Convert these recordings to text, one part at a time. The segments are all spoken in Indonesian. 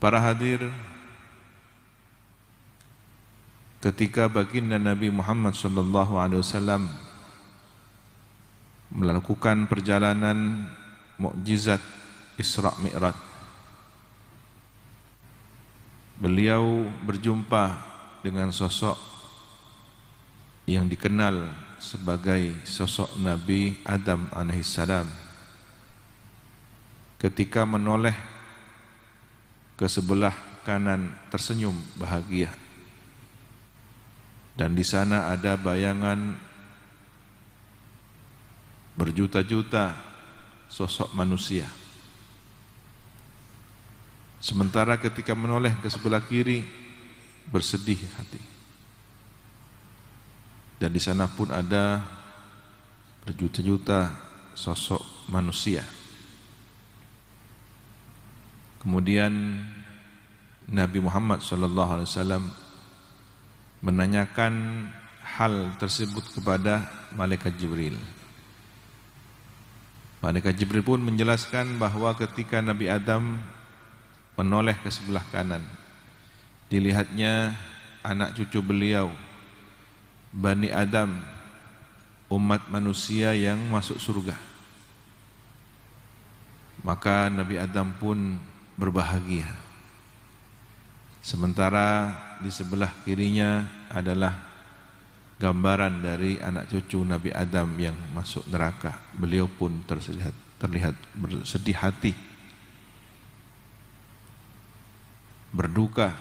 Para hadir, ketika baginda Nabi Muhammad SAW melakukan perjalanan mukjizat Isra Mi'raj, beliau berjumpa dengan sosok yang dikenal sebagai sosok Nabi Adam alaihissalam. Ketika menoleh ke sebelah kanan tersenyum bahagia, dan di sana ada bayangan berjuta-juta sosok manusia. Sementara ketika menoleh ke sebelah kiri bersedih hati, dan di sana pun ada berjuta-juta sosok manusia. Kemudian Nabi Muhammad SAW menanyakan hal tersebut kepada Malaikat Jibril. Malaikat Jibril pun menjelaskan bahwa ketika Nabi Adam menoleh ke sebelah kanan, dilihatnya anak cucu beliau, Bani Adam, umat manusia yang masuk surga. Maka Nabi Adam pun berbahagia. Sementara di sebelah kirinya adalah gambaran dari anak cucu Nabi Adam yang masuk neraka. Beliau pun terlihat bersedih hati, berduka.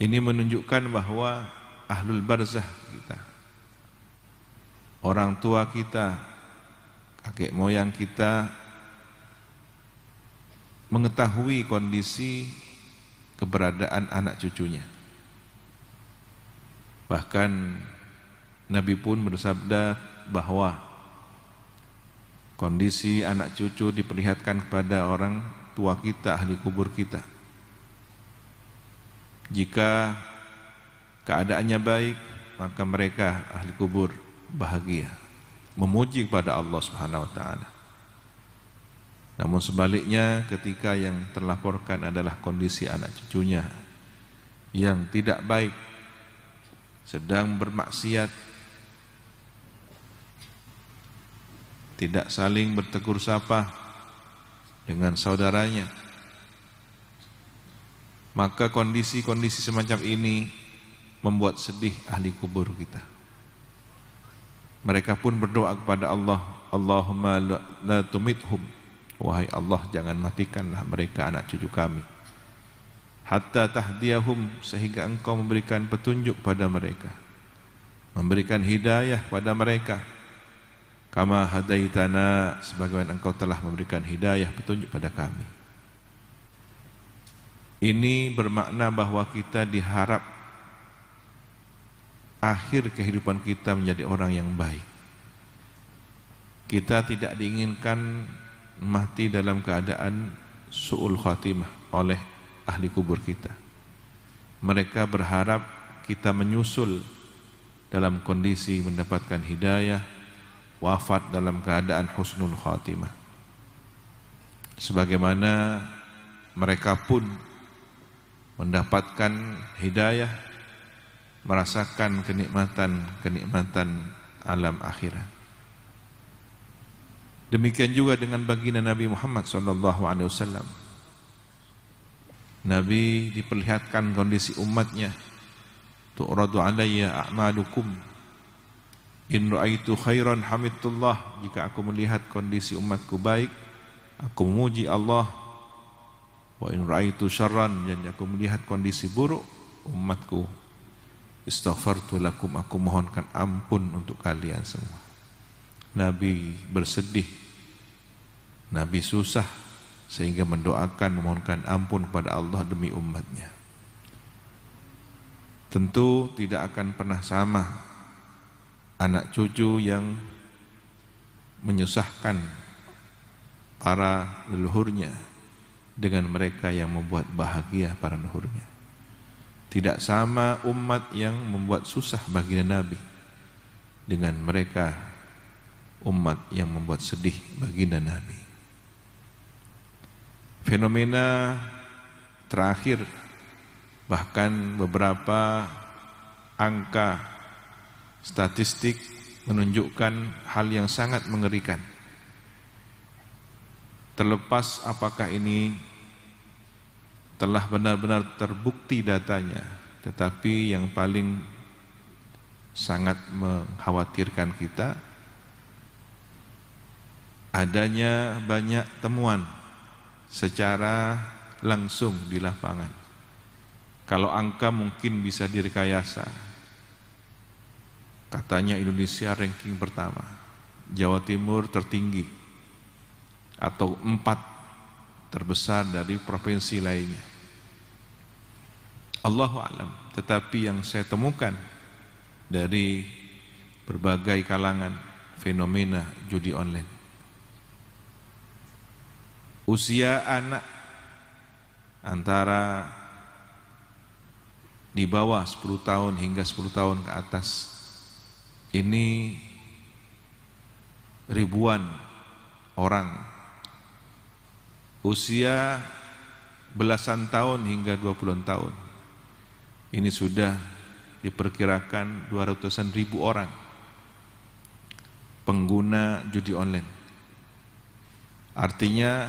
Ini menunjukkan bahwa ahlul barzah kita, orang tua kita, kakek moyang kita, mengetahui kondisi keberadaan anak cucunya. Bahkan Nabi pun bersabda bahwa kondisi anak cucu diperlihatkan kepada orang tua kita, ahli kubur kita. Jika keadaannya baik, maka mereka ahli kubur bahagia, memuji kepada Allah Subhanahu wa taala. Namun sebaliknya, ketika yang terlaporkan adalah kondisi anak cucunya yang tidak baik, sedang bermaksiat, tidak saling bertegur sapa dengan saudaranya, maka kondisi-kondisi semacam ini membuat sedih ahli kubur kita. Mereka pun berdoa kepada Allah, Allahumma la tumithum, wahai Allah, jangan matikanlah mereka, anak cucu kami, hatta tahdiyahum, sehingga engkau memberikan petunjuk pada mereka, memberikan hidayah pada mereka, kama hadaitana, sebagaimana engkau telah memberikan hidayah, petunjuk pada kami. Ini bermakna bahwa kita diharap akhir kehidupan kita menjadi orang yang baik. Kita tidak diinginkan mati dalam keadaan su'ul khatimah oleh ahli kubur kita. Mereka berharap kita menyusul dalam kondisi mendapatkan hidayah, wafat dalam keadaan husnul khatimah. Sebagaimana mereka pun mendapatkan hidayah, merasakan kenikmatan alam akhirat. Demikian juga dengan baginda Nabi Muhammad SAW. Nabi diperlihatkan kondisi umatnya, tu'radu alayya a'malukum, in ra'aitu khairan hamidullah, jika aku melihat kondisi umatku baik, aku memuji Allah, wa in ra'aitu syarran, dan aku melihat kondisi buruk umatku, istaghfartu lakum, aku mohonkan ampun untuk kalian semua. Nabi bersedih, Nabi susah, sehingga mendoakan, memohonkan ampun kepada Allah demi umatnya. Tentu tidak akan pernah sama anak cucu yang menyusahkan para leluhurnya dengan mereka yang membuat bahagia para leluhurnya. Tidak sama umat yang membuat susah baginda Nabi dengan mereka umat yang membuat sedih baginda Nabi. fenomena terakhir, bahkan beberapa angka statistik menunjukkan hal yang sangat mengerikan. Terlepas apakah ini telah benar-benar terbukti datanya, tetapi yang paling sangat mengkhawatirkan kita, adanya banyak temuan secara langsung di lapangan. Kalau angka mungkin bisa direkayasa, katanya Indonesia ranking pertama, Jawa Timur tertinggi, atau 4 terbesar dari provinsi lainnya. Allahu a'lam. Tetapi yang saya temukan dari berbagai kalangan fenomena judi online, usia anak antara di bawah 10 tahun hingga 10 tahun ke atas, ini ribuan orang. Usia belasan tahun hingga 20 tahun, ini sudah diperkirakan 200-an ribu orang pengguna judi online. Artinya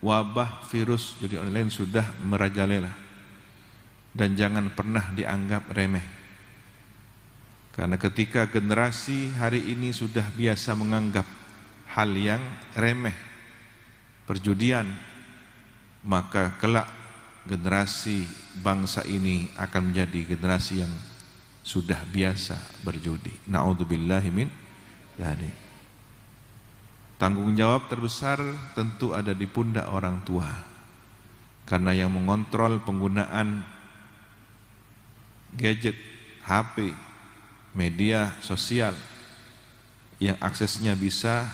wabah virus judi online sudah merajalela, dan jangan pernah dianggap remeh. Karena ketika generasi hari ini sudah biasa menganggap hal yang remeh, perjudian, maka kelak generasi bangsa ini akan menjadi generasi yang sudah biasa berjudi. Na'udzubillahi min dzalik. Tanggung jawab terbesar tentu ada di pundak orang tua, karena yang mengontrol penggunaan gadget, HP, media sosial yang aksesnya bisa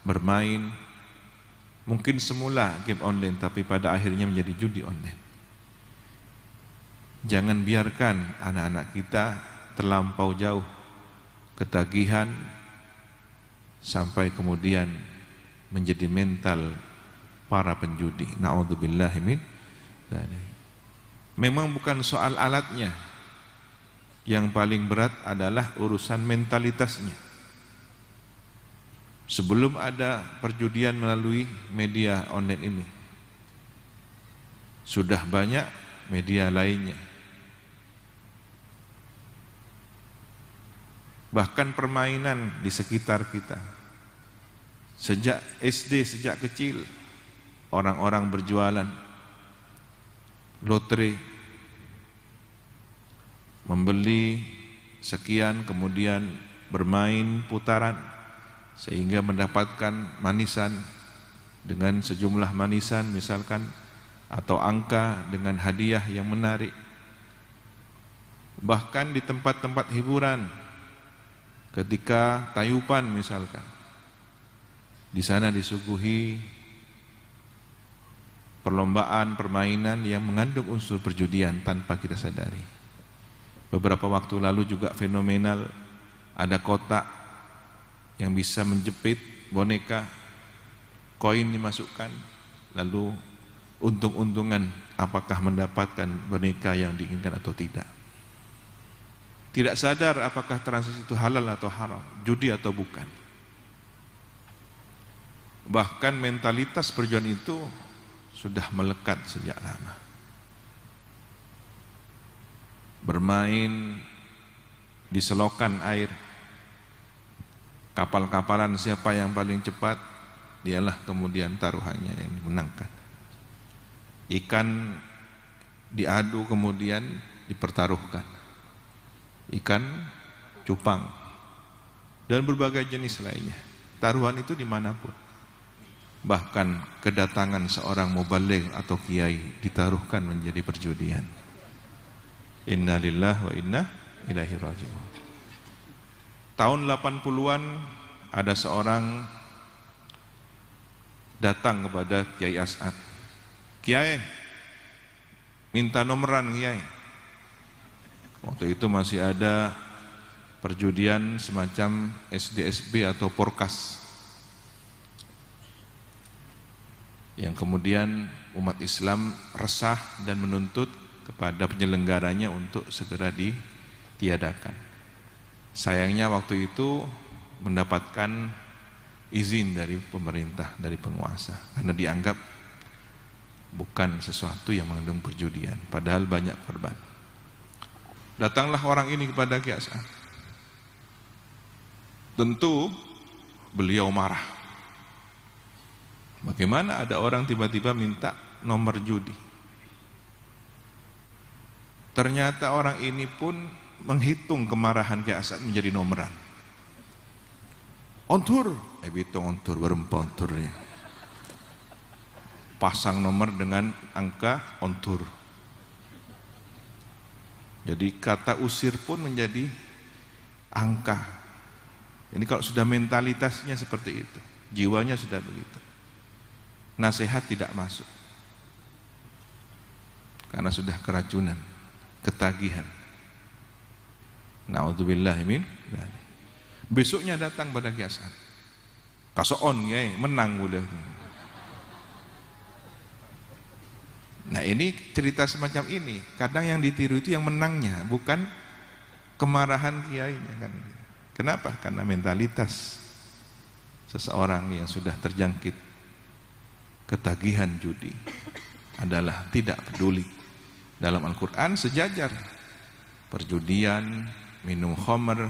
bermain, mungkin semula game online tapi pada akhirnya menjadi judi online. Jangan biarkan anak-anak kita terlampau jauh ketagihan sampai kemudian menjadi mental para penjudi. Na'udzubillahi min dzalik. Memang bukan soal alatnya, yang paling berat adalah urusan mentalitasnya. Sebelum ada perjudian melalui media online ini, sudah banyak media lainnya. Bahkan permainan di sekitar kita. Sejak SD, sejak kecil, orang-orang berjualan lotre, membeli sekian kemudian bermain putaran sehingga mendapatkan manisan dengan sejumlah manisan misalkan, atau angka dengan hadiah yang menarik. Bahkan di tempat-tempat hiburan, ketika tayupan misalkan, di sana disuguhi perlombaan permainan yang mengandung unsur perjudian tanpa kita sadari. Beberapa waktu lalu juga fenomenal, ada kotak yang bisa menjepit boneka, koin dimasukkan, lalu untung-untungan apakah mendapatkan boneka yang diinginkan atau tidak. Tidak sadar apakah transaksi itu halal atau haram, judi atau bukan. Bahkan mentalitas perjudian itu sudah melekat sejak lama. Bermain di selokan air, kapal-kapalan siapa yang paling cepat, dialah kemudian taruhannya yang dimenangkan. Ikan diadu kemudian dipertaruhkan, ikan cupang dan berbagai jenis lainnya. Taruhan itu dimanapun. Bahkan kedatangan seorang mubaligh atau kiai ditaruhkan menjadi perjudian. Inna lillahi wa inna ilaihi raji'un. Tahun 80-an ada seorang datang kepada Kiai As'ad. Kiai, minta nomoran Kiai. Waktu itu masih ada perjudian semacam SDSB atau Porkas. yang kemudian umat Islam resah dan menuntut kepada penyelenggaranya untuk segera ditiadakan. Sayangnya waktu itu mendapatkan izin dari pemerintah, dari penguasa, karena dianggap bukan sesuatu yang mengandung perjudian, padahal banyak korban. Datanglah orang ini kepada Ki Hasan. Tentu beliau marah. Bagaimana ada orang tiba-tiba minta nomor judi? Ternyata orang ini pun menghitung kemarahan Ki Hasan menjadi nomoran. Ontur, bitung ontur, berempat onturnya. Pasang nomor dengan angka ontur. Jadi kata usir pun menjadi angka. Ini kalau sudah mentalitasnya seperti itu, jiwanya sudah begitu. Nasihat tidak masuk. Karena sudah keracunan, ketagihan. Na'udzubillah min dzalik. Besoknya datang pada Ki Hasan. Kasoon ya, menang udah. Nah ini cerita semacam ini. Kadang yang ditiru itu yang menangnya, bukan kemarahan kiainya kan. Kenapa? Karena mentalitas seseorang yang sudah terjangkit ketagihan judi adalah tidak peduli. Dalam Al-Quran sejajar perjudian, minum khamr,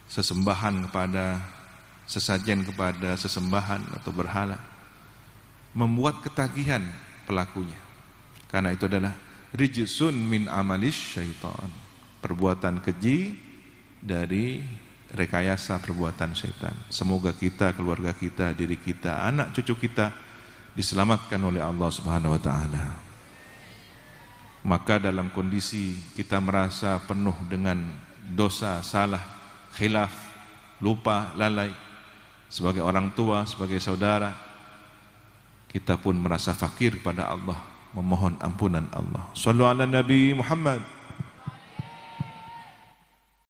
sesembahan kepada sesajen kepada sesembahan atau berhala, membuat ketagihan pelakunya, karena itu adalah rijsun min amalis syaitan, perbuatan keji dari rekayasa perbuatan syaitan. Semoga kita, keluarga kita, diri kita, anak cucu kita diselamatkan oleh Allah Subhanahu wa taala. Maka dalam kondisi kita merasa penuh dengan dosa, salah, khilaf, lupa, lalai, sebagai orang tua, sebagai saudara, kita pun merasa fakir pada Allah, memohon ampunan Allah. Shallu ala Nabi Muhammad.